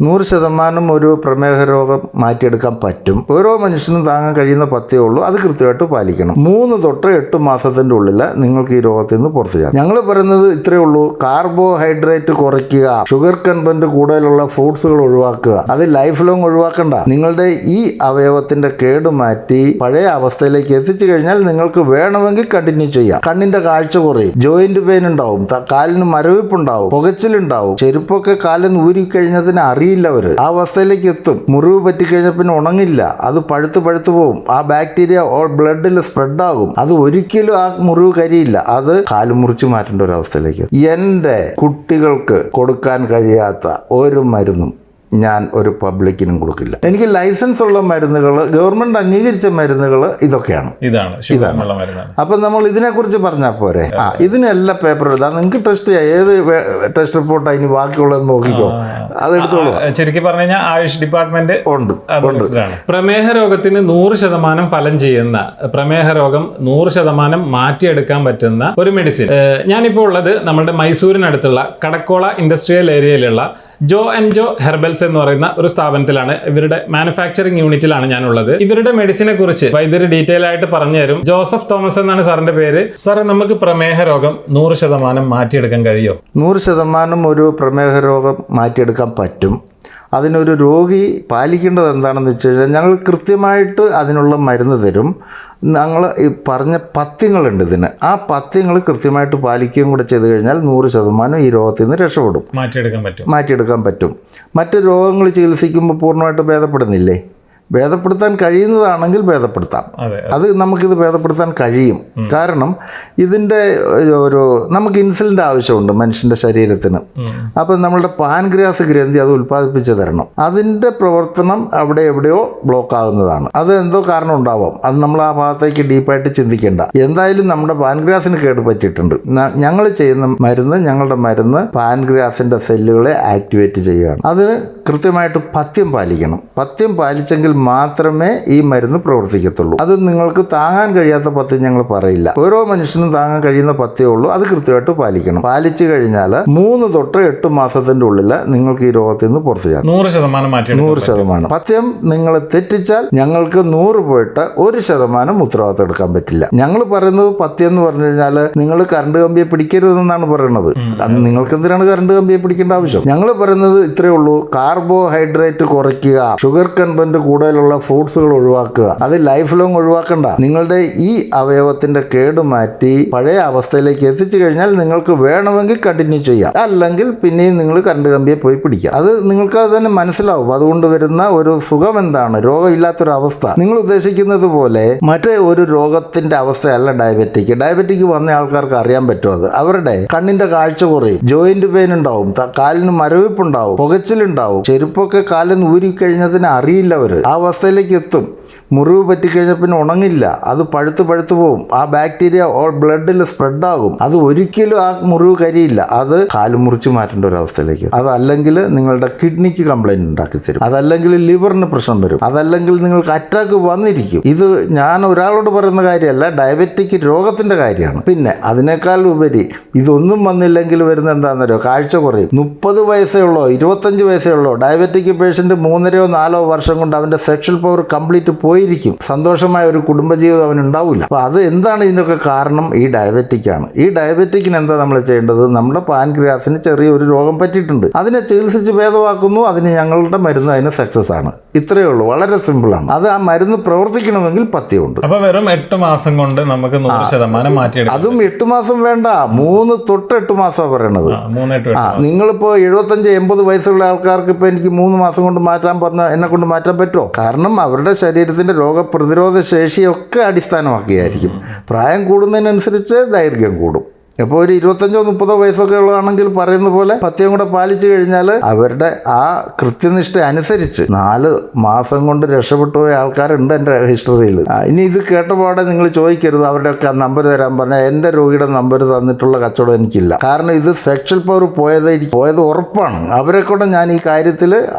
100% ഒരു പ്രമേഹ രോഗം മാറ്റിയെടുക്കാൻ പറ്റും. ഓരോ മനുഷ്യനും താങ്ങാൻ കഴിയുന്ന പത്തേ ഉള്ളൂ. അത് കൃത്യമായിട്ട് പാലിക്കണം. 3 തൊട്ട് 8 മാസത്തിൻ്റെ ഉള്ളിൽ നിങ്ങൾക്ക് ഈ രോഗത്തിൽ നിന്ന് പുറത്തു ചാടാം. ഞങ്ങൾ പറയുന്നത് ഇത്രയേ ഉള്ളൂ. കാർബോഹൈഡ്രേറ്റ് കുറയ്ക്കുക, ഷുഗർ കണ്ടന്റ് കൂടുതലുള്ള ഫ്രൂട്ട്സുകൾ ഒഴിവാക്കുക. അത് ലൈഫ് ലോങ് ഒഴിവാക്കണ്ട. നിങ്ങളുടെ ഈ അവയവത്തിന്റെ കേട് മാറ്റി പഴയ അവസ്ഥയിലേക്ക് എത്തിച്ചു കഴിഞ്ഞാൽ നിങ്ങൾക്ക് വേണമെങ്കിൽ കണ്ടിന്യൂ ചെയ്യാം. കണ്ണിന്റെ കാഴ്ച കുറയും, ജോയിന്റ് പെയിൻ ഉണ്ടാവും, കാലിന് മരവിപ്പുണ്ടാവും, പുകച്ചിലുണ്ടാവും, ചെരുപ്പൊക്കെ കാലിന് ഊരിക്കഴിഞ്ഞതിന് അറിയില്ലവര് ആ അവസ്ഥയിലേക്ക് എത്തും. മുറിവ് പറ്റിക്കഴിഞ്ഞാൽ പിന്നെ ഉണങ്ങില്ല, അത് പഴുത്ത് പോകും. ആ ബാക്ടീരിയ ബ്ലഡിൽ സ്പ്രെഡ് ആകും. അത് ഒരിക്കലും ആ മുറിവ് കരിയില്ല. അത് കാല് മുറിച്ച് മാറ്റേണ്ട ഒരു അവസ്ഥയിലേക്ക്. എൻ്റെ കുട്ടികൾക്ക് കൊടുക്കാൻ കഴിയാത്ത ഒരു മരുന്നും ഞാൻ ഒരു പബ്ലിക്കിനും കൊടുക്കില്ല. എനിക്ക് ലൈസൻസ് ഉള്ള മരുന്നുകൾ, ഗവൺമെന്റ് അംഗീകരിച്ച മരുന്നുകൾ ഇതൊക്കെയാണ്. ഇതാണ്. അപ്പം നമ്മൾ ഇതിനെക്കുറിച്ച് പറഞ്ഞാൽ പോരെ. ഇതിനെല്ലാം പേപ്പർ എഴുതാം. നിങ്ങൾക്ക് ടെസ്റ്റ് ചെയ്യാം. ഏത് ടെസ്റ്റ് റിപ്പോർട്ടാണ് ഇനി ബാക്കിയുള്ളതെന്ന് നോക്കിക്കോ, അതെടുത്തോളൂ. ചുരുക്കി പറഞ്ഞു കഴിഞ്ഞാൽ ആയുഷ് ഡിപ്പാർട്ട്മെന്റ് ഉണ്ട്. പ്രമേഹ രോഗത്തിന് 100% ഫലം ചെയ്യുന്ന, പ്രമേഹ രോഗം 100% മാറ്റിയെടുക്കാൻ പറ്റുന്ന ഒരു മെഡിസിൻ. ഞാനിപ്പോൾ ഉള്ളത് നമ്മുടെ മൈസൂരിനടുത്തുള്ള കടക്കോള ഇൻഡസ്ട്രിയൽ ഏരിയയിലുള്ള ജോ ആൻഡ് ജോ ഹെർബൽസ് എന്ന് പറയുന്ന ഒരു സ്ഥാപനത്തിലാണ്. ഇവരുടെ മാനുഫാക്ചറിംഗ് യൂണിറ്റിലാണ് ഞാനുള്ളത്. ഇവരുടെ മെഡിസിനെ കുറിച്ച് വൈദ്യര് ഡീറ്റെയിൽ ആയിട്ട് പറഞ്ഞു തരും. ജോസഫ് തോമസ് എന്നാണ് സാറിന്റെ പേര്. സാർ, നമുക്ക് പ്രമേഹ രോഗം 100% മാറ്റിയെടുക്കാൻ കഴിയുമോ? 100% ഒരു പ്രമേഹ രോഗം മാറ്റിയെടുക്കാൻ പറ്റും. അതിനൊരു രോഗി പാലിക്കേണ്ടത് എന്താണെന്ന് വെച്ച് കഴിഞ്ഞാൽ ഞങ്ങൾ കൃത്യമായിട്ട് അതിനുള്ള മരുന്ന് തരും. ഞങ്ങൾ ഈ പറഞ്ഞ പഥ്യങ്ങളുണ്ട് ഇതിന്. ആ പഥ്യങ്ങൾ കൃത്യമായിട്ട് പാലിക്കുകയും കൂടെ ചെയ്ത് കഴിഞ്ഞാൽ 100% ഈ രോഗത്തിൽ നിന്ന് രക്ഷപ്പെടും, മാറ്റിയെടുക്കാൻ പറ്റും. മറ്റ് രോഗങ്ങൾ ചികിത്സിക്കുമ്പോൾ പൂർണ്ണമായിട്ട് ഭേദപ്പെടുന്നില്ലേ? ഭേദപ്പെടുത്താൻ കഴിയുന്നതാണെങ്കിൽ ഭേദപ്പെടുത്താം. അത് നമുക്കിത് ഭേദപ്പെടുത്താൻ കഴിയും. കാരണം ഇതിൻ്റെ നമുക്ക് ഇൻസുലിൻ്റെ ആവശ്യമുണ്ട് മനുഷ്യൻ്റെ ശരീരത്തിന്. അപ്പം നമ്മളുടെ പാൻക്രിയാസ് ഗ്രന്ഥി അത് ഉൽപ്പാദിപ്പിച്ച് തരണം. അതിൻ്റെ പ്രവർത്തനം അവിടെ എവിടെയോ ബ്ലോക്ക് ആകുന്നതാണ്. അത് എന്തോ കാരണം ഉണ്ടാവാം. അത് നമ്മൾ ആ ഭാഗത്തേക്ക് ഡീപ്പായിട്ട് ചിന്തിക്കേണ്ട. എന്തായാലും നമ്മുടെ പാൻക്രിയാസിന് കേട് പറ്റിയിട്ടുണ്ട്. ഞങ്ങൾ ചെയ്യുന്ന ഞങ്ങളുടെ മരുന്ന് പാൻക്രിയാസിൻ്റെ സെല്ലുകളെ ആക്ടിവേറ്റ് ചെയ്യുകയാണ്. അതിന് കൃത്യമായിട്ട് പഥ്യം പാലിക്കണം. പഥ്യം പാലിച്ചെങ്കിൽ മാത്രമേ ഈ മരുന്ന് പ്രവർത്തിക്കത്തുള്ളൂ. അത് നിങ്ങൾക്ക് താങ്ങാൻ കഴിയാത്ത പഥ്യം ഞങ്ങൾ പറയില്ല. ഓരോ മനുഷ്യനും താങ്ങാൻ കഴിയുന്ന പഥ്യമേ ഉള്ളൂ. അത് കൃത്യമായിട്ട് പാലിക്കണം. പാലിച്ചു കഴിഞ്ഞാൽ 3 തൊട്ട് 8 മാസത്തിന്റെ ഉള്ളിൽ നിങ്ങൾക്ക് ഈ രോഗത്തിൽ നിന്ന് പുറത്തു ചാടും. 100%. പഥ്യം നിങ്ങൾ തെറ്റിച്ചാൽ ഞങ്ങൾക്ക് 100 പോയിട്ട് 1% ഉത്തരവാദിത്തം എടുക്കാൻ പറ്റില്ല. ഞങ്ങൾ പറയുന്നത് പഥ്യം എന്ന് പറഞ്ഞു കഴിഞ്ഞാൽ നിങ്ങൾ കറണ്ട് കമ്പിയെ പിടിക്കരുതെന്നാണ് പറയുന്നത്. അന്ന് നിങ്ങൾക്ക് എന്തിനാണ് കറണ്ട് കമ്പിയെ പിടിക്കേണ്ട ആവശ്യം? ഞങ്ങൾ പറയുന്നത് ഇത്രയേ ഉള്ളൂ. കാർബോഹൈഡ്രേറ്റ് കുറയ്ക്കുക, ഷുഗർ കണ്ടന്റ് കൂടുതലുള്ള ഫ്രൂട്ട്സുകൾ ഒഴിവാക്കുക. അത് ലൈഫ് ലോങ് ഒഴിവാക്കണ്ട. നിങ്ങളുടെ ഈ അവയവത്തിന്റെ കേട് മാറ്റി പഴയ അവസ്ഥയിലേക്ക് എത്തിച്ചു കഴിഞ്ഞാൽ നിങ്ങൾക്ക് വേണമെങ്കിൽ കണ്ടിന്യൂ ചെയ്യാം. അല്ലെങ്കിൽ പിന്നെയും നിങ്ങൾ കറണ്ട് കമ്പിയെ പോയി പിടിക്കാം. അത് നിങ്ങൾക്ക് അത് തന്നെ മനസ്സിലാവും. അതുകൊണ്ട് വരുന്ന ഒരു സുഖം എന്താണ്? രോഗമില്ലാത്തൊരവസ്ഥ. നിങ്ങൾ ഉദ്ദേശിക്കുന്നത് പോലെ മറ്റേ ഒരു രോഗത്തിന്റെ അവസ്ഥയല്ല ഡയബറ്റിക്. ഡയബറ്റിക് വന്ന ആൾക്കാർക്ക് അറിയാൻ പറ്റും. അത് അവരുടെ കണ്ണിന്റെ കാഴ്ച കുറയും, ജോയിന്റ് പെയിൻ ഉണ്ടാവും, കാലിന് മരവിപ്പുണ്ടാവും, പുകച്ചിലുണ്ടാവും, ചെരുപ്പൊക്കെ കാലിന് ഊരിക്കഴിഞ്ഞതിന് അറിയില്ലവര് ആ അവസ്ഥയിലേക്ക് എത്തും. മുറിവ് പറ്റിക്കഴിഞ്ഞാൽ പിന്നെ ഉണങ്ങില്ല, അത് പഴുത്ത് പോകും. ആ ബാക്ടീരിയ ബ്ലഡിൽ സ്പ്രെഡ് ആകും. അത് ഒരിക്കലും ആ മുറിവ് കരിയില്ല. അത് കാല് മുറിച്ച് മാറ്റേണ്ട ഒരു അവസ്ഥയിലേക്ക്. അതല്ലെങ്കിൽ നിങ്ങളുടെ കിഡ്നിക്ക് കംപ്ലൈൻറ്റ് ഉണ്ടാക്കി തരും. അതല്ലെങ്കിൽ ലിവറിന് പ്രശ്നം വരും. അതല്ലെങ്കിൽ നിങ്ങൾക്ക് അറ്റാക്ക് വന്നിരിക്കും. ഇത് ഞാൻ ഒരാളോട് പറയുന്ന കാര്യമല്ല, ഡയബറ്റിക് രോഗത്തിന്റെ കാര്യമാണ്. പിന്നെ അതിനേക്കാൾ ഉപരി ഇതൊന്നും വന്നില്ലെങ്കിൽ വരുന്ന എന്താണെന്നറിയോ? കാഴ്ച കുറയും. 30 വയസ്സേ ഉള്ളോ 25 വയസ്സേ ഉള്ളോ ഡയബറ്റിക് പേഷ്യന്റ് 3-4 വർഷം കൊണ്ട് അവന്റെ സെക്ഷൽ പവർ കംപ്ലീറ്റ് പോയിരിക്കും. സന്തോഷമായ ഒരു കുടുംബജീവിതം അവനുണ്ടാവില്ല. അപ്പോൾ അത് എന്താണ് ഇതിനൊക്കെ കാരണം? ഈ ഡയബറ്റിക്കാണ്. ഈ ഡയബറ്റിക്കിന് എന്താ നമ്മൾ ചെയ്യേണ്ടത്? നമ്മുടെ പാൻക്രിയാസിന് ചെറിയൊരു രോഗം പറ്റിയിട്ടുണ്ട്. അതിനെ ചികിത്സിച്ച് ഭേദമാക്കുന്നു. അതിന് ഞങ്ങളുടെ മരുന്ന് അതിന് സക്സസ് ആണ്. ഇത്രയേ ഉള്ളൂ. വളരെ സിമ്പിളാണ്. അത് ആ മരുന്ന് പ്രവർത്തിക്കണമെങ്കിൽ പഥ്യമുണ്ട്. അപ്പോൾ വെറും 8 മാസം കൊണ്ട് നമുക്ക് 100% മാറ്റിയെടുക്കാം. അതും 8 മാസം വേണ്ട, 3 തൊട്ട് 8 മാസമാണ് പറയണത്. നിങ്ങളിപ്പോൾ 75-80 വയസ്സുള്ള ആൾക്കാർക്ക് ഇപ്പോൾ എനിക്ക് 3 മാസം കൊണ്ട് മാറ്റാൻ പറഞ്ഞാൽ എന്നെ കൊണ്ട് മാറ്റാൻ പറ്റുമോ? കാരണം അവരുടെ ശരീരത്തിൻ്റെ രോഗപ്രതിരോധ ശേഷിയൊക്കെ അടിസ്ഥാനമാക്കിയായിരിക്കും. പ്രായം കൂടുന്നതിനനുസരിച്ച് ദൈർഘ്യം കൂടും. ഇപ്പോൾ ഒരു 25-30 വയസ്സൊക്കെ ഉള്ളതാണെങ്കിൽ പറയുന്ന പോലെ പഥ്യം കൂടെ പാലിച്ചു കഴിഞ്ഞാൽ അവരുടെ ആ കൃത്യനിഷ്ഠ അനുസരിച്ച് 4 മാസം കൊണ്ട് രക്ഷപ്പെട്ടു പോയ ആൾക്കാരുണ്ട് എൻ്റെ ഹിസ്റ്ററിയിൽ. ഇനി ഇത് കേട്ടപാടെ നിങ്ങൾ ചോദിക്കരുത് അവരുടെയൊക്കെ നമ്പർ തരാൻ പറഞ്ഞാൽ എൻ്റെ രോഗിയുടെ നമ്പർ തന്നിട്ടുള്ള കച്ചവടം എനിക്കില്ല. കാരണം ഇത് സെക്ഷൽ പവർ പോയത് ഉറപ്പാണ്. അവരെ കൂടെ ഞാൻ ഈ കാര്യത്തിൽ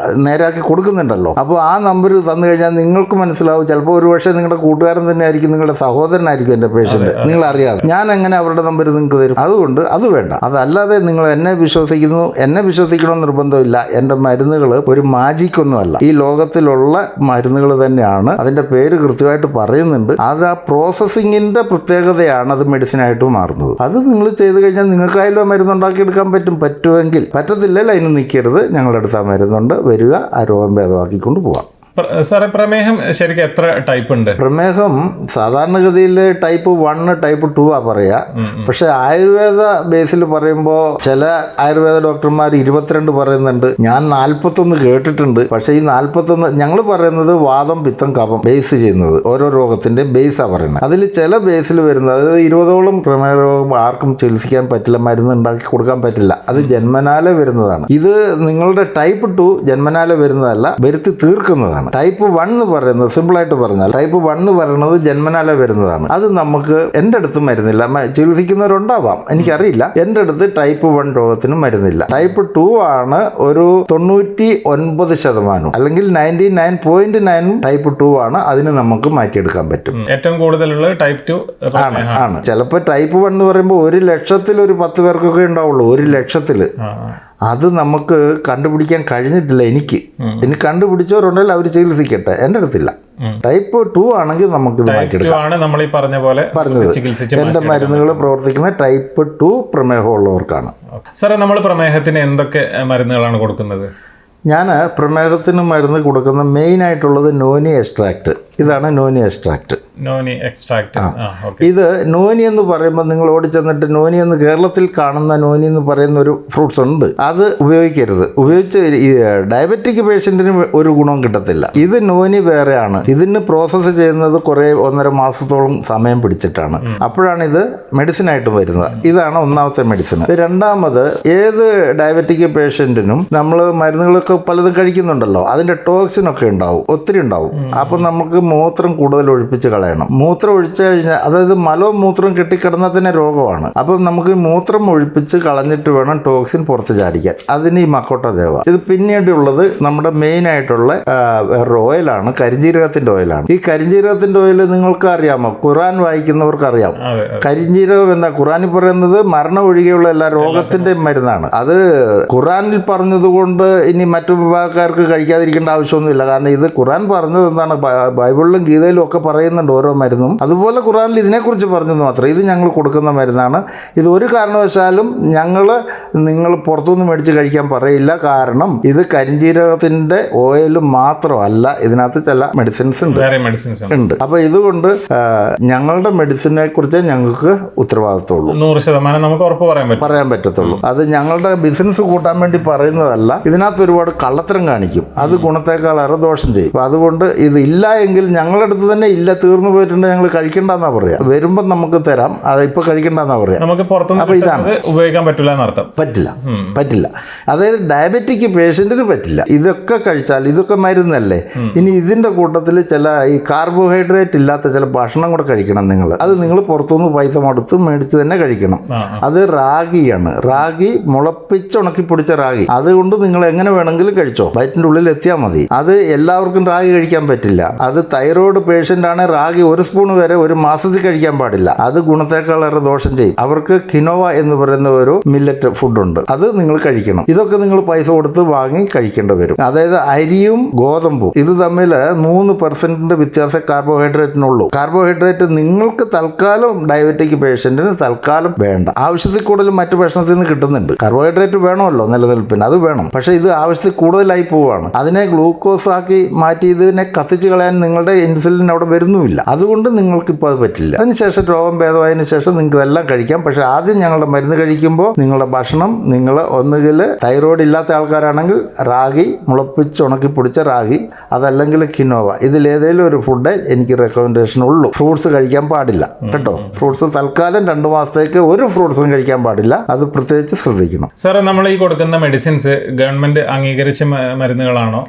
നേരാക്കി കൊടുക്കുന്നുണ്ടല്ലോ. അപ്പോൾ ആ നമ്പർ തന്നു കഴിഞ്ഞാൽ നിങ്ങൾക്ക് മനസ്സിലാവും. ചിലപ്പോൾ ഒരു പക്ഷേ നിങ്ങളുടെ കൂട്ടുകാരൻ തന്നെ ആയിരിക്കും, നിങ്ങളുടെ സഹോദരനായിരിക്കും എൻ്റെ പേഷ്യൻ്റ്, നിങ്ങൾ അറിയാതെ. ഞാൻ എങ്ങനെ അവരുടെ നമ്പർ നിങ്ങൾക്ക് തരും. അതുകൊണ്ട് അത് വേണ്ട. അതല്ലാതെ നിങ്ങൾ എന്നെ വിശ്വസിക്കണമെന്ന് നിർബന്ധമില്ല. എൻ്റെ മരുന്നുകൾ ഒരു മാജിക്കൊന്നുമല്ല. ഈ ലോകത്തിലുള്ള മരുന്നുകൾ തന്നെയാണ്. അതിൻ്റെ പേര് കൃത്യമായിട്ട് പറയുന്നുണ്ട്. അത് ആ പ്രോസസ്സിങ്ങിൻ്റെ പ്രത്യേകതയാണ് അത് മെഡിസിനായിട്ട് മാറുന്നത്. അത് നിങ്ങൾ ചെയ്ത് കഴിഞ്ഞാൽ നിങ്ങൾക്കായാലും ആ മരുന്ന് ഉണ്ടാക്കിയെടുക്കാൻ പറ്റുമെങ്കിൽ. പറ്റത്തില്ലല്ലോ, അതിന് നിൽക്കരുത്. ഞങ്ങളുടെ അടുത്ത് ആ മരുന്നുണ്ട്, വരിക, ആ രോഗം ഭേദമാക്കിക്കൊണ്ട് പോവാം. സാറേ, പ്രമേഹം ശരിക്കും എത്ര ടൈപ്പ് ഉണ്ട്? പ്രമേഹം സാധാരണഗതിയിൽ ടൈപ്പ് 1, ടൈപ്പ് 2 പറയാ. പക്ഷെ ആയുർവേദ ബേസിൽ പറയുമ്പോൾ ചില ആയുർവേദ ഡോക്ടർമാർ 22 പറയുന്നുണ്ട്. ഞാൻ 41 കേട്ടിട്ടുണ്ട്. പക്ഷെ ഈ 41 ഞങ്ങൾ പറയുന്നത് വാദം, പിത്തം, കഫം ബേസ് ചെയ്യുന്നത് ഓരോ രോഗത്തിന്റെ ബേസാണ് പറയുന്നത്. അതിൽ ചില ബേസിൽ വരുന്നത്, അതായത് 20ഓളം പ്രമേഹ രോഗം ആർക്കും ചികിത്സിക്കാൻ പറ്റില്ല, മരുന്ന് ഉണ്ടാക്കി കൊടുക്കാൻ പറ്റില്ല. അത് ജന്മനാലെ വരുന്നതാണ്. ഇത് നിങ്ങളുടെ ടൈപ്പ് 2 ജന്മനാലെ വരുന്നതല്ല, വരുത്തി തീർക്കുന്നതാണ്. ടൈപ്പ് 1 എന്ന് പറയുന്നത്, സിമ്പിളായിട്ട് പറഞ്ഞാൽ ടൈപ്പ് 1 എന്ന് പറയുന്നത് ജന്മനാല വരുന്നതാണ്. അത് നമുക്ക് എൻ്റെ അടുത്ത് മരുന്നില്ല. ചികിത്സിക്കുന്നവരുണ്ടാവാം, എനിക്കറിയില്ല. എൻ്റെ അടുത്ത് ടൈപ്പ് 1 രോഗത്തിന് മരുന്നില്ല. ടൈപ്പ് 2 ആണ് ഒരു 99% അല്ലെങ്കിൽ 99.9 ടൈപ്പ് 2 ആണ്. അതിന് നമുക്ക് മാറ്റിയെടുക്കാൻ പറ്റും. ഏറ്റവും കൂടുതലുള്ള ടൈപ്പ് 2 ആണ്. ചിലപ്പോൾ ടൈപ്പ് 1 എന്ന് പറയുമ്പോൾ 1,00,000 ഒരു 10 പേർക്കൊക്കെ ഉണ്ടാവുള്ളൂ. 1,00,000 അത് നമുക്ക് കണ്ടുപിടിക്കാൻ കഴിഞ്ഞിട്ടില്ല. എനിക്ക് കണ്ടുപിടിച്ചവരുണ്ടെങ്കിൽ അവർ ചികിത്സിക്കട്ടെ, എൻ്റെ അടുത്തില്ല. ടൈപ്പ് 2 ആണെങ്കിൽ നമുക്കിത് മാറ്റിയെടുക്കാം. നമ്മൾ ഈ പറഞ്ഞത് എൻ്റെ മരുന്നുകൾ പ്രവർത്തിക്കുന്ന ടൈപ്പ് 2 പ്രമേഹമുള്ളവർക്കാണ്. സാറേ, നമ്മൾ പ്രമേഹത്തിന് എന്തൊക്കെ മരുന്നുകളാണ് കൊടുക്കുന്നത്? ഞാൻ പ്രമേഹത്തിന് മരുന്ന് കൊടുക്കുന്ന മെയിനായിട്ടുള്ളത് നോനി എക്സ്ട്രാക്ട്. ഇതാണ് നോനി എക്സ്ട്രാക്ട്. ഇത് നോനി എന്ന് പറയുമ്പോൾ നിങ്ങൾ ഓടിച്ചെന്നിട്ട് നോനി എന്ന് കേരളത്തിൽ കാണുന്ന നോനി എന്ന് പറയുന്ന ഒരു ഫ്രൂട്ട്സ് ഉണ്ട്, അത് ഉപയോഗിക്കരുത്. ഉപയോഗിച്ച് ഡയബറ്റിക് പേഷ്യൻറ്റിന് ഒരു ഗുണവും കിട്ടത്തില്ല. ഇത് നോനി വേറെയാണ്. ഇതിന് പ്രോസസ്സ് ചെയ്യുന്നത് കുറേ 1.5 മാസത്തോളം സമയം പിടിച്ചിട്ടാണ്. അപ്പോഴാണ് ഇത് മെഡിസിനായിട്ട് വരുന്നത്. ഇതാണ് ഒന്നാമത്തെ മെഡിസിൻ. രണ്ടാമത്, ഏത് ഡയബറ്റിക് പേഷ്യൻറ്റിനും നമ്മൾ മരുന്നുകളൊക്കെ പലതും കഴിക്കുന്നുണ്ടല്ലോ, അതിൻ്റെ ടോക്സിനൊക്കെ ഉണ്ടാവും, ഒത്തിരി ഉണ്ടാവും. അപ്പം നമുക്ക് മൂത്രം കൂടുതൽ ഒഴിപ്പിച്ച് കളയണം. മൂത്രം ഒഴിച്ചു കഴിഞ്ഞാൽ, അതായത് മലവും മൂത്രവും കെട്ടിക്കിടന്നാൽ തന്നെ രോഗമാണ്. അപ്പം നമുക്ക് മൂത്രം ഒഴിപ്പിച്ച് കളഞ്ഞിട്ട് വേണം ടോക്സിൻ പുറത്ത് ചാടിക്കാൻ. അതിന് ഈ മക്കോട്ട ദേവ. ഇത് പിന്നീടുള്ളത് നമ്മുടെ മെയിൻ ആയിട്ടുള്ള ഓയിലാണ്, കരിഞ്ജീരകത്തിൻ്റെ ഓയിലാണ്. ഈ കരിഞ്ജീരകത്തിൻ്റെ ഓയിൽ നിങ്ങൾക്ക് അറിയാമോ? ഖുറാൻ വായിക്കുന്നവർക്ക് അറിയാം. കരിഞ്ജീരകം എന്താ? ഖുറാനിൽ പറയുന്നത് മരണം ഒഴികെയുള്ള എല്ലാ രോഗത്തിൻ്റെ മരുന്നാണ്. അത് ഖുറാനിൽ പറഞ്ഞതുകൊണ്ട് ഇനി മറ്റു വിഭാഗക്കാർക്ക് കഴിക്കാതിരിക്കേണ്ട ആവശ്യമൊന്നുമില്ല. കാരണം ഇത് ഖുറാൻ പറഞ്ഞത് എന്താണ്? ബൈബിളിലും ഗീതയിലും ഒക്കെ പറയുന്നുണ്ട് ഓരോ മരുന്നും. അതുപോലെ ഖുറാനിൽ ഇതിനെക്കുറിച്ച് പറഞ്ഞെന്ന് മാത്രം. ഇത് ഞങ്ങൾ കൊടുക്കുന്ന മരുന്നാണ്. ഇത് ഒരു കാരണവശാലും നിങ്ങൾ പുറത്തുനിന്ന് മേടിച്ച് കഴിക്കാൻ പറയില്ല. കാരണം ഇത് കരിഞ്ജീരകത്തിൻ്റെ ഓയിൽ മാത്രമല്ല, ഇതിനകത്ത് ചില മെഡിസിൻസ് ഉണ്ട്. അപ്പോൾ ഇതുകൊണ്ട് ഞങ്ങളുടെ മെഡിസിനെ കുറിച്ച് ഞങ്ങൾക്ക് ഉത്തരവാദിത്തമുള്ളൂ. 100% നമുക്ക് ഉറപ്പ് പറയാൻ പറ്റത്തുള്ളൂ. അത് ഞങ്ങളുടെ ബിസിനസ് കൂട്ടാൻ വേണ്ടി പറയുന്നതല്ല. ഇതിനകത്ത് ഒരുപാട് കള്ളത്തരം കാണിക്കും. അത് ഗുണത്തേക്കാളേറെ ദോഷം ചെയ്യും. അപ്പോൾ അതുകൊണ്ട് ഇത് ഇല്ല എങ്കിൽ ഞങ്ങളുടെ അടുത്ത് തന്നെ ഇല്ല, തീർന്നു പോയിട്ടുണ്ട്, ഞങ്ങൾ കഴിക്കണ്ടെന്നാ പറയാ. വരുമ്പോൾ നമുക്ക് തരാം, അത് ഇപ്പൊ കഴിക്കണ്ടെന്നാ പറയാ. അപ്പോൾ ഇതാണ് ഉപയോഗിക്കാൻ പറ്റില്ല എന്നർത്ഥം. പറ്റില്ല. അതായത് ഡയബറ്റിക് പേഷ്യന്റിന് പറ്റില്ല. ഇതൊക്കെ കഴിച്ചാൽ ഇതൊക്കെ മരുന്നല്ലേ. ഇനി ഇതിന്റെ കൂട്ടത്തിൽ ചില ഈ കാർബോഹൈഡ്രേറ്റ് ഇല്ലാത്ത ചില ഭക്ഷണം കൂടെ കഴിക്കണം നിങ്ങൾ. അത് നിങ്ങൾ പുറത്തുനിന്ന് പൈസ കൊടുത്ത് മേടിച്ച് തന്നെ കഴിക്കണം. അത് റാഗിയാണ്. റാഗി മുളപ്പിച്ച് ഉണക്കിപ്പൊടിച്ച റാഗി. അതുകൊണ്ട് നിങ്ങൾ എങ്ങനെ വേണമെങ്കിലും കഴിച്ചോ, വയറ്റിൻ്റെ ഉള്ളിൽ എത്തിയാൽ മതി. അത് എല്ലാവർക്കും റാഗി കഴിക്കാൻ പറ്റില്ല. അത് തൈറോയ്ഡ് പേഷ്യൻ്റ് ആണ്. റാഗി 1 സ്പൂൺ വരെ ഒരു മാസത്തിൽ കഴിക്കാൻ പാടില്ല. അത് ഗുണത്തേക്കാളേറെ ദോഷം ചെയ്യും. അവർക്ക് കിനോവ എന്ന് പറയുന്ന ഒരു മില്ലറ്റ് ഫുഡുണ്ട്, അത് നിങ്ങൾ കഴിക്കണം. ഇതൊക്കെ നിങ്ങൾ പൈസ കൊടുത്ത് വാങ്ങി കഴിക്കേണ്ടി വരും. അതായത് അരിയും ഗോതമ്പും ഇത് തമ്മിൽ 3% വ്യത്യാസം കാർബോഹൈഡ്രേറ്റിനുള്ളൂ. കാർബോഹൈഡ്രേറ്റ് നിങ്ങൾക്ക് തൽക്കാലം ഡയബറ്റിക് പേഷ്യന്റിന് തൽക്കാലം വേണ്ട. ആവശ്യത്തിൽ കൂടുതൽ മറ്റു ഭക്ഷണത്തിൽ നിന്ന് കിട്ടുന്നുണ്ട്. കാർബോഹൈഡ്രേറ്റ് വേണമല്ലോ നിലനിൽപ്പിന്, അത് വേണം. പക്ഷേ ഇത് ആവശ്യത്തിൽ കൂടുതലായി പോവുകയാണ്. അതിനെ ഗ്ലൂക്കോസ് ആക്കി മാറ്റി ഇതിനെ കത്തിച്ച് കളയാൻ നിങ്ങളുടെ ഇൻസുലിൻ അവിടെ വരുന്നുമില്ല. അതുകൊണ്ട് നിങ്ങൾക്കിപ്പോൾ അത് പറ്റില്ല. അതിനുശേഷം രോഗം ഭേദമായതിനു ശേഷം നിങ്ങൾക്ക് ഇതെല്ലാം കഴിക്കാം. പക്ഷേ ആദ്യം ഞങ്ങളുടെ മരുന്ന് കഴിക്കുമ്പോൾ നിങ്ങളുടെ ഭക്ഷണം നിങ്ങൾ ഒന്നുകിൽ തൈറോയ്ഡ് ഇല്ലാത്ത ആൾക്കാരാണെങ്കിൽ റാഗി മുളപ്പിച്ച് ഉണക്കി പൊടിച്ച റാഗി, അതല്ലെങ്കിൽ കിനോവ, ഇതിലേതെങ്കിലും ഒരു ഫുഡ് എനിക്ക് റെക്കമെൻഡേഷൻ ഉള്ളൂ. ഫ്രൂട്ട്സ് കഴിക്കാൻ പാടില്ല കേട്ടോ. ഫ്രൂട്ട്സ് തൽക്കാലം 2 മാസത്തേക്ക് ഒരു ഫ്രൂട്ട്സും കഴിക്കാൻ പാടില്ല. അത് പ്രത്യേകിച്ച് ശ്രദ്ധിക്കണം. സാറേ, നമ്മൾ ഈ കൊടുക്കുന്ന മെഡിസിൻസ് ഗവൺമെന്റ് അംഗീകരിച്ച മരുന്നുകളാണോ?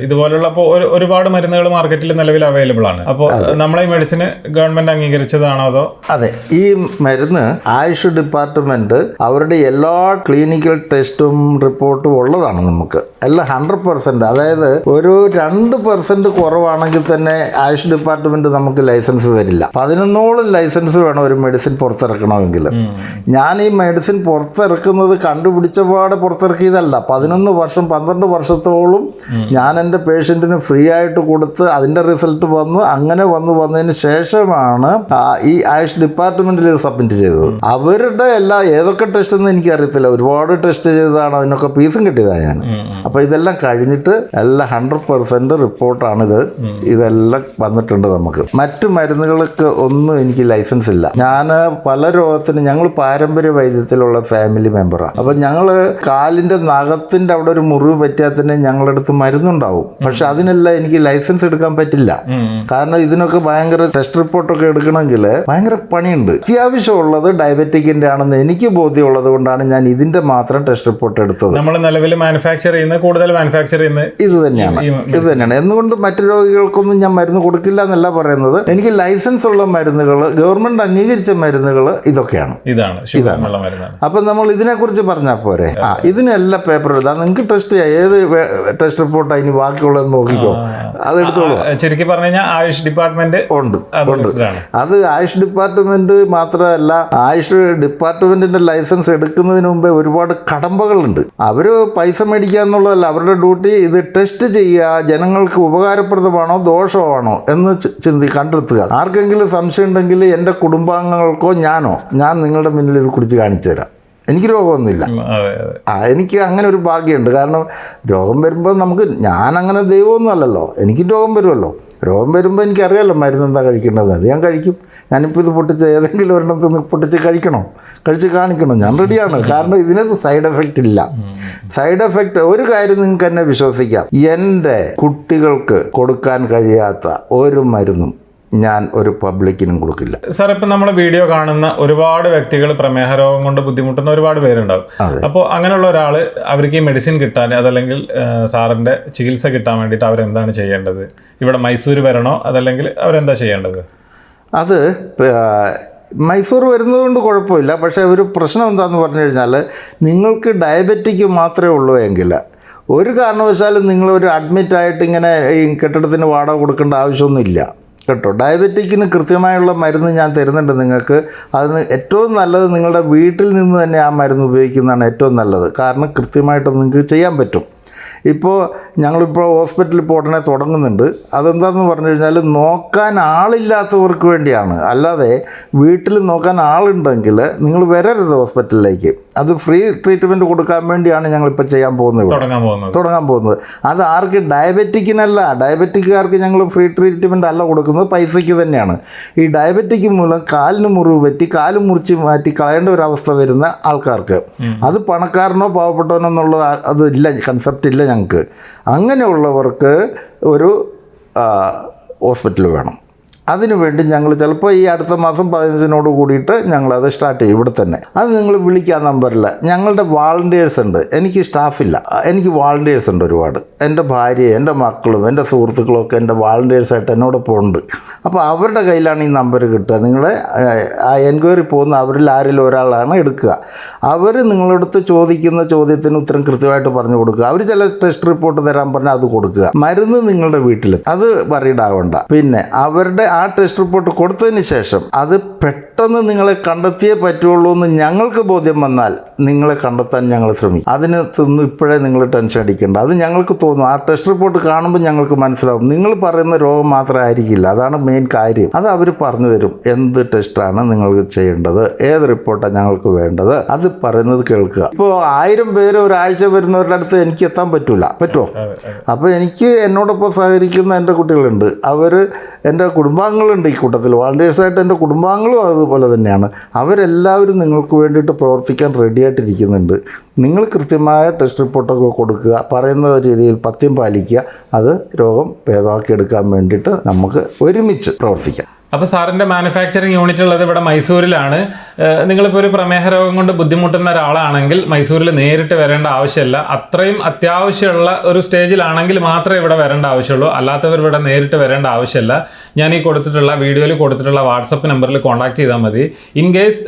ഇതുപോലുള്ള ഒരുപാട് മരുന്നുകൾ മാർക്കറ്റിൽ നിലവിൽ അവൈലബിൾ ആണ്. അപ്പോൾ നമ്മളെ ഈ മെഡിസിന് ഗവൺമെന്റ് അംഗീകരിച്ചതാണോ അതോ? അതെ, ഈ മരുന്ന് ആയുഷ് ഡിപ്പാർട്ട്മെന്റ് അവരുടെ എല്ലാ ക്ലിനിക്കൽ ടെസ്റ്റും റിപ്പോർട്ടും ഉള്ളതാണ്. നമുക്ക് എല്ലാം 100%. അതായത് ഒരു 2% കുറവാണെങ്കിൽ തന്നെ ആയുഷ് ഡിപ്പാർട്ട്മെന്റ് നമുക്ക് ലൈസൻസ് തരില്ല. 11ഓളം ലൈസൻസ് വേണം ഒരു മെഡിസിൻ പുറത്തിറക്കണമെങ്കിൽ. ഞാൻ ഈ മെഡിസിൻ പുറത്തിറക്കുന്നത് കണ്ടുപിടിച്ച പാടെ പുറത്തിറക്കിയതല്ല. 11 വർഷം 12 വർഷത്തോളം ഞാൻ എൻ്റെ പേഷ്യൻറ്റിന് ഫ്രീ ആയിട്ട് കൊടുത്ത് അതിൻ്റെ റിസൾട്ട് വന്നതിന് ശേഷമാണ് ഈ ആയുഷ് ഡിപ്പാർട്ട്മെൻറ്റിൽ ഇത് സബ്മിറ്റ് ചെയ്തത്. അവരുടെ ഏതൊക്കെ ടെസ്റ്റ് എന്ന് എനിക്കറിയത്തില്ല, ഒരുപാട് ടെസ്റ്റ് ചെയ്തതാണ്, അതിനൊക്കെ ഫീസും കിട്ടിയതാണ് ഞാൻ. അപ്പോൾ ഇതെല്ലാം കഴിഞ്ഞിട്ട് എല്ലാം 100% റിപ്പോർട്ടാണിത്. ഇതെല്ലാം വന്നിട്ടുണ്ട് നമുക്ക്. മറ്റു മരുന്നുകൾക്ക് ഒന്നും എനിക്ക് ലൈസൻസ് ഇല്ല. ഞാൻ പല രോഗത്തിന് ഞങ്ങൾ പാരമ്പര്യ വൈദ്യത്തിലുള്ള ഫാമിലി മെമ്പറാണ്. അപ്പം ഞങ്ങൾ കാലിൻ്റെ നഖത്തിൻ്റെ അവിടെ ഒരു മുറിവ് പറ്റിയാൽ തന്നെ ഞങ്ങളുടെ അടുത്ത് മരുന്നുണ്ടാവും. പക്ഷെ അതിനെല്ലാം എനിക്ക് ലൈസൻസ് എടുക്കാൻ പറ്റില്ല. കാരണം ഇതിനൊക്കെ ഭയങ്കര ടെസ്റ്റ് റിപ്പോർട്ടൊക്കെ എടുക്കണമെങ്കിൽ ഭയങ്കര പണിയുണ്ട്. അത്യാവശ്യമുള്ളത് ഡയബറ്റിക്കിൻ്റെ ആണെന്ന് എനിക്ക് ബോധ്യമുള്ളത് കൊണ്ടാണ് ഞാൻ ഇതിൻ്റെ മാത്രം ടെസ്റ്റ് റിപ്പോർട്ട് എടുത്തത്. നമ്മൾ നിലവിൽ കൂടുതൽ മാനുഫാക്ചർ ചെയ്യുന്നത് ഇത് തന്നെയാണ്. എന്നുകൊണ്ട് മറ്റു രോഗികൾക്കൊന്നും ഞാൻ മരുന്ന് കൊടുക്കില്ല എന്നല്ല പറയുന്നത്. എനിക്ക് ലൈസൻസ് ഉള്ള മരുന്നുകൾ, ഗവൺമെന്റ് അംഗീകരിച്ച മരുന്നുകൾ ഇതൊക്കെയാണ്. ഇതാണ്. അപ്പം നമ്മൾ ഇതിനെക്കുറിച്ച് പറഞ്ഞാൽ പോരെ? ഇതിനെല്ലാം പേപ്പർ എഴുതാം. നിങ്ങൾക്ക് ടെസ്റ്റ് ചെയ്യാം. ഏത് ടെസ്റ്റ് റിപ്പോർട്ടാണ് ഇനി ബാക്കിയുള്ളതെന്ന് നോക്കിക്കോ, അതെടുത്തോളൂ. ചുരുക്കി പറഞ്ഞു കഴിഞ്ഞാൽ ആയുഷ് ഡിപ്പാർട്ട്മെന്റ് ഉണ്ട്. അത് ആയുഷ് ഡിപ്പാർട്ട്മെന്റ് മാത്രമല്ല, ആയുഷ് ഡിപ്പാർട്ട്മെന്റിന്റെ ലൈസൻസ് എടുക്കുന്നതിന് മുമ്പേ ഒരുപാട് കടമ്പകളുണ്ട്. അവര് പൈസ മേടിക്കുക എന്നുള്ളതല്ല അവരുടെ ഡ്യൂട്ടി. ഇത് ടെസ്റ്റ് ചെയ്യുക, ജനങ്ങൾക്ക് ഉപകാരപ്രദമാണോ ദോഷമാണോ എന്ന് കണ്ടെത്തുക. ആർക്കെങ്കിലും സംശയം ഉണ്ടെങ്കിൽ എൻ്റെ കുടുംബാംഗങ്ങൾക്കോ ഞാൻ നിങ്ങളുടെ മുന്നിൽ ഇത് കുറിച്ച് കാണിച്ചു തരാം. എനിക്ക് രോഗമൊന്നുമില്ല. എനിക്ക് അങ്ങനെ ഒരു ഭാഗ്യമുണ്ട്. കാരണം രോഗം വരുമ്പോൾ ഞാനങ്ങനെ ദൈവമൊന്നും അല്ലല്ലോ, എനിക്കും രോഗം വരുമല്ലോ. രോഗം വരുമ്പോൾ എനിക്കറിയാമല്ലോ മരുന്ന് എന്താ കഴിക്കേണ്ടത്, അത് ഞാൻ കഴിക്കും. ഞാനിപ്പോൾ ഇത് പൊട്ടിച്ച് ഏതെങ്കിലും ഒരെണ്ണത്തിൽ പൊട്ടിച്ച് കഴിച്ച് കാണിക്കണം, ഞാൻ റെഡിയാണ്. കാരണം ഇതിനകത്ത് സൈഡ് എഫക്റ്റ് ഇല്ല. സൈഡ് എഫക്റ്റ് ഒരു കാര്യം നിങ്ങൾക്ക് എന്നെ വിശ്വസിക്കാം, എൻ്റെ കുട്ടികൾക്ക് കൊടുക്കാൻ കഴിയാത്ത ഒരു മരുന്നും ഞാൻ ഒരു പബ്ലിക്കിനും കൊടുക്കില്ല. സാർ, ഇപ്പം നമ്മളെ വീഡിയോ കാണുന്ന ഒരുപാട് വ്യക്തികൾ പ്രമേഹ രോഗം കൊണ്ട് ബുദ്ധിമുട്ടുന്ന ഒരുപാട് പേരുണ്ടാവും. അപ്പോൾ അങ്ങനെയുള്ള ഒരാൾ അവർക്ക് ഈ മെഡിസിൻ കിട്ടാൻ, അതല്ലെങ്കിൽ സാറിൻ്റെ ചികിത്സ കിട്ടാൻ വേണ്ടിയിട്ട് അവരെന്താണ് ചെയ്യേണ്ടത്? ഇവിടെ മൈസൂർ വരണോ, അതല്ലെങ്കിൽ അവരെന്താ ചെയ്യേണ്ടത്? അത് മൈസൂർ വരുന്നത് കൊണ്ട് കുഴപ്പമില്ല. പക്ഷേ ഒരു പ്രശ്നം എന്താണെന്ന് പറഞ്ഞു കഴിഞ്ഞാൽ, നിങ്ങൾക്ക് ഡയബറ്റിക് മാത്രമേ ഉള്ളൂ എങ്കിൽ ഒരു കാരണവശാലും നിങ്ങളൊരു അഡ്മിറ്റായിട്ട് ഇങ്ങനെ ഈ കെട്ടിടത്തിന് വാടക കൊടുക്കേണ്ട ആവശ്യമൊന്നുമില്ല കേട്ടോ. ഡയബറ്റിക്കിന് കൃത്യമായുള്ള മരുന്ന് ഞാൻ തരുന്നുണ്ട് നിങ്ങൾക്ക്. അതിന് ഏറ്റവും നല്ലത് നിങ്ങളുടെ വീട്ടിൽ നിന്ന് തന്നെ ആ മരുന്ന് ഉപയോഗിക്കുന്നതാണ് ഏറ്റവും നല്ലത്. കാരണം കൃത്യമായിട്ട് നിങ്ങൾക്ക് ചെയ്യാൻ പറ്റും. ഇപ്പോൾ ഞങ്ങളിപ്പോൾ ഹോസ്പിറ്റലിൽ ഇപ്പോൾ ഉടനെ തുടങ്ങുന്നുണ്ട്. അതെന്താണെന്ന് പറഞ്ഞു കഴിഞ്ഞാൽ, നോക്കാൻ ആളില്ലാത്തവർക്ക് വേണ്ടിയാണ്. അല്ലാതെ വീട്ടിൽ നോക്കാൻ ആളുണ്ടെങ്കിൽ നിങ്ങൾ വരരുത് ഹോസ്പിറ്റലിലേക്ക്. അത് ഫ്രീ ട്രീറ്റ്മെൻറ്റ് കൊടുക്കാൻ വേണ്ടിയാണ് ഞങ്ങളിപ്പോൾ തുടങ്ങാൻ പോകുന്നത്. അത് ആർക്ക്? ഡയബറ്റിക്കിനല്ല. ഡയബറ്റിക്കാർക്ക് ഞങ്ങൾ ഫ്രീ ട്രീറ്റ്മെൻറ്റ് അല്ല കൊടുക്കുന്നത്, പൈസയ്ക്ക് തന്നെയാണ്. ഈ ഡയബറ്റിക് മൂലം കാലിന് മുറിവ് പറ്റി കാല് മുറിച്ച് മാറ്റി കളയേണ്ട ഒരവസ്ഥ വരുന്ന ആൾക്കാർക്ക്, അത് പണക്കാരനോ പാവപ്പെട്ടവനോ എന്നുള്ളത് അതില്ല, കൺസെപ്റ്റ് ഇല്ല ഞങ്ങൾക്ക്. അങ്ങനെയുള്ളവർക്ക് ഒരു ഹോസ്പിറ്റൽ വേണം. അതിനുവേണ്ടി ഞങ്ങൾ ചിലപ്പോൾ ഈ അടുത്ത മാസം 15 കൂടിയിട്ട് ഞങ്ങളത് സ്റ്റാർട്ട് ചെയ്യും ഇവിടെ തന്നെ. അത് നിങ്ങൾ വിളിക്കാൻ നമ്പറില്ല. ഞങ്ങളുടെ വാളണ്ടിയേഴ്സ് ഉണ്ട്. എനിക്ക് സ്റ്റാഫില്ല, എനിക്ക് വാളണ്ടിയേഴ്സ് ഉണ്ട് ഒരുപാട്. എൻ്റെ ഭാര്യയും എൻ്റെ മക്കളും എൻ്റെ സുഹൃത്തുക്കളും ഒക്കെ എൻ്റെ വാളണ്ടിയേഴ്സായിട്ട് എന്നോടൊപ്പം ഉണ്ട്. അപ്പോൾ അവരുടെ കയ്യിലാണ് ഈ നമ്പർ കിട്ടുക. നിങ്ങളെ ആ എൻക്വയറി പോകുന്ന അവരിൽ ആരെങ്കിലും ഒരാളാണ് എടുക്കുക. അവർ നിങ്ങളടുത്ത് ചോദിക്കുന്ന ചോദ്യത്തിന് ഉത്തരം കൃത്യമായിട്ട് പറഞ്ഞു കൊടുക്കുക. അവർ ചില ടെസ്റ്റ് റിപ്പോർട്ട് തരാൻ പറഞ്ഞാൽ അത് കൊടുക്കുക. മരുന്ന് നിങ്ങളുടെ വീട്ടിൽ, അത് വറീഡാവണ്ട. പിന്നെ അവരുടെ ആ ടെസ്റ്റ് റിപ്പോർട്ട് കൊടുത്തതിന് ശേഷം അത് പെട്ടെന്ന് നിങ്ങളെ കണ്ടെത്തിയേ പറ്റുള്ളൂ എന്ന് ഞങ്ങൾക്ക് ബോധ്യം വന്നാൽ നിങ്ങളെ കണ്ടെത്താൻ ഞങ്ങൾ ശ്രമിക്കും. അതിനകത്തൊന്നും ഇപ്പോഴേ നിങ്ങൾ ടെൻഷൻ അടിക്കേണ്ട. അത് ഞങ്ങൾക്ക് തോന്നും. ആ ടെസ്റ്റ് റിപ്പോർട്ട് കാണുമ്പോൾ ഞങ്ങൾക്ക് മനസ്സിലാവും. നിങ്ങൾ പറയുന്ന രോഗം മാത്രമായിരിക്കില്ല, അതാണ് മെയിൻ കാര്യം. അത് അവർ പറഞ്ഞു തരും. എന്ത് ടെസ്റ്റാണ് നിങ്ങൾക്ക് ചെയ്യേണ്ടത്, ഏത് റിപ്പോർട്ടാണ് ഞങ്ങൾക്ക് വേണ്ടത്, അത് പറയുന്നത് കേൾക്കുക. ഇപ്പോൾ 1000 പേര് ഒരാഴ്ച വരുന്നവരുടെ അടുത്ത് എനിക്ക് എത്താൻ പറ്റുമോ? അപ്പോൾ എനിക്ക് എന്നോടൊപ്പം സഹകരിക്കുന്ന എൻ്റെ കുട്ടികളുണ്ട്. അവർ എൻ്റെ കുടുംബാംഗങ്ങളുണ്ട് ഈ കൂട്ടത്തിൽ. വാളണ്ടിയേഴ്സായിട്ട് എൻ്റെ കുടുംബാംഗങ്ങളും അതുപോലെ തന്നെയാണ്. അവരെല്ലാവരും നിങ്ങൾക്ക് വേണ്ടിയിട്ട് പ്രവർത്തിക്കാൻ റെഡിയായിട്ടിരിക്കുന്നുണ്ട്. നിങ്ങൾ കൃത്യമായ ടെസ്റ്റ് റിപ്പോർട്ടൊക്കെ കൊടുക്കുക, പറയുന്ന രീതിയിൽ പഥ്യം പാലിക്കുക. അത് രോഗം ഭേദമാക്കിയെടുക്കാൻ വേണ്ടിയിട്ട് നമുക്ക് ഒരുമിച്ച് പ്രവർത്തിക്കാം. അപ്പോൾ സാറിൻ്റെ മാനുഫാക്ചറിങ് യൂണിറ്റ് ഉള്ളത് ഇവിടെ മൈസൂരിലാണ്. നിങ്ങളിപ്പോൾ ഒരു പ്രമേഹ രോഗം കൊണ്ട് ബുദ്ധിമുട്ടുന്ന ഒരാളാണെങ്കിൽ മൈസൂരിൽ നേരിട്ട് വരേണ്ട ആവശ്യമില്ല. അത്രയും അത്യാവശ്യമുള്ള ഒരു സ്റ്റേജിലാണെങ്കിൽ മാത്രമേ ഇവിടെ വരേണ്ട ആവശ്യമുള്ളൂ. അല്ലാത്തവർ ഇവിടെ നേരിട്ട് വരേണ്ട ആവശ്യമില്ല. ഞാൻ ഈ കൊടുത്തിട്ടുള്ള വീഡിയോയിൽ കൊടുത്തിട്ടുള്ള വാട്സപ്പ് നമ്പറിൽ കോൺടാക്ട് ചെയ്താൽ മതി. ഇൻ കേസ്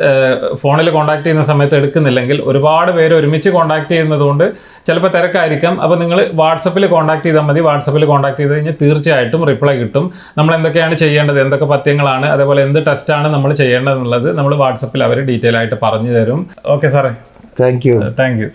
ഫോണിൽ കോൺടാക്ട് ചെയ്യുന്ന സമയത്ത് എടുക്കുന്നില്ലെങ്കിൽ ഒരുപാട് പേര് ഒരുമിച്ച് കോൺടാക്ട് ചെയ്യുന്നതുകൊണ്ട് ചിലപ്പോൾ തിരക്കായിരിക്കാം. അപ്പോൾ നിങ്ങൾ വാട്സപ്പിൽ കോൺടാക്ട് ചെയ്താൽ മതി. വാട്സപ്പിൽ കോൺടാക്ട് ചെയ്ത് കഴിഞ്ഞാൽ തീർച്ചയായിട്ടും റിപ്ലൈ കിട്ടും. നമ്മൾ എന്തൊക്കെയാണ് ചെയ്യേണ്ടത്, എന്തൊക്കെ പഥ്യങ്ങളാണ്, അതേപോലെ എന്ത് ടെസ്റ്റാണ് നമ്മൾ ചെയ്യേണ്ടതെന്നുള്ളത് നമ്മൾ വാട്സപ്പിൽ അവർ ഡീറ്റെയിൽ ആയിട്ട് പറഞ്ഞു തരും. ഓക്കെ സാറേ, താങ്ക് യു. Thank you.